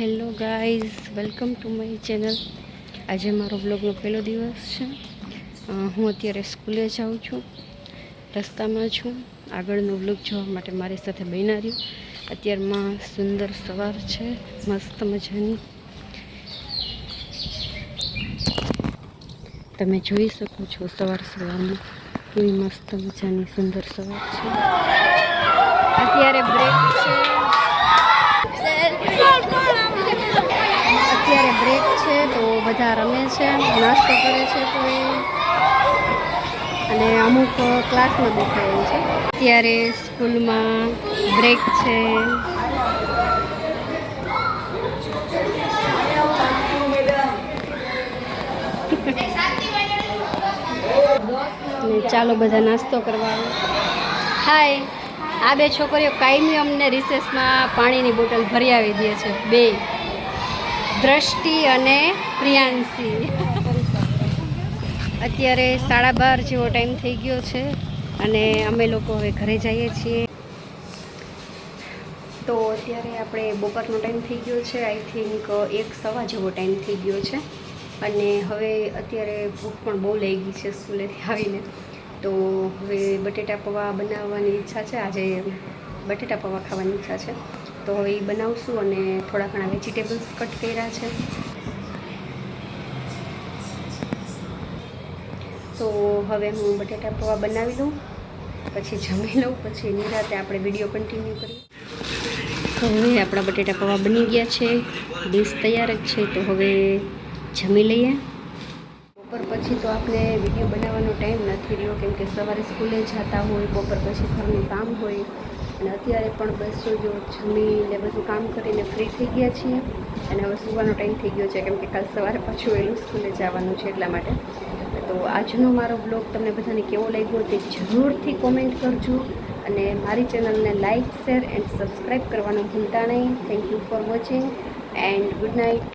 Hello guys, welcome to my channel. આજે મારો બ્લોગનો પહેલો દિવસ છે. હું અત્યારે સ્કૂલે જાઉં છું, રસ્તામાં છું. આગળનો બ્લોગ જોવા માટે મારી સાથે બન્યા રહ્યું. અત્યારમાં સુંદર સવાર છે, મસ્ત મજાની. તમે જોઈ શકો છો સવારમાં કેવી મસ્ત મજાની સુંદર સવાર છે. અત્યારે બ્રેક છે. અત્યારે બ્રેક છે તો બધા રમે છે, નાસ્તો કરે છે કોઈ, અને અમુક ક્લાસમાં બેઠા છે. અત્યારે સ્કૂલમાં બ્રેક છે. ચાલો બધા નાસ્તો કરવા. હાય, આ બે છોકરીઓ કાયમી અમને રિસેસમાં પાણીની બોટલ ભરી આવી દે છે. બે, દ્રષ્ટિ અને પ્રિયાંશી. અત્યારે 12:30 જેવો ટાઈમ થઈ ગયો છે અને અમે લોકો હવે ઘરે જઈએ છીએ. તો અત્યારે આપણે બપોરનો ટાઈમ થઈ ગયો છે. આઈ થિંક 1:15 જેવો ટાઈમ થઈ ગયો છે. અને હવે અત્યારે ભૂખ પણ બહુ લાગી છે સ્કૂલેથી આવીને. તો હવે બટેટા પૌવા બનાવવાની ઈચ્છા છે. આજે બટેટા પૌવા ખાવાની ઈચ્છા છે, તો હવે એ બનાવશું. અને થોડા ઘણા વેજીટેબલ્સ કટ કર્યા છે. તો હવે હું બટેટા પૌવા બનાવી લઉં, પછી જમી લઉં, પછી નિરાતે આપણે વિડીયો કન્ટિન્યુ કરીએ. તો હવે આપણા બટેટા પૌવા બની ગયા છે, ડીશ તૈયાર જ છે. તો હવે જમી લઈએ. બપોર પછી તો આપણે વિડીયો બનાવવાનો ટાઈમ નથી રહ્યો, કેમ કે સવારે સ્કૂલે જતા હોય, બપોર પછી ઘરનું કામ હોય. અને અત્યારે પણ બસ જો જમીને બધું કામ કરીને ફ્રી થઈ ગયા છીએ. અને હવે સૂવાનો ટાઈમ થઈ ગયો છે, કેમ કે કાલ સવારે પાછું વહેલું સ્કૂલે જવાનું છે, એટલા માટે. તો આજનો મારો બ્લોગ તમને બધાને કેવો લાગ્યો તે જરૂરથી કોમેન્ટ કરજો. અને મારી ચેનલને લાઇક, શેર એન્ડ સબસ્ક્રાઈબ કરવાનું ભૂલતા નહીં. Thank you for watching and good night.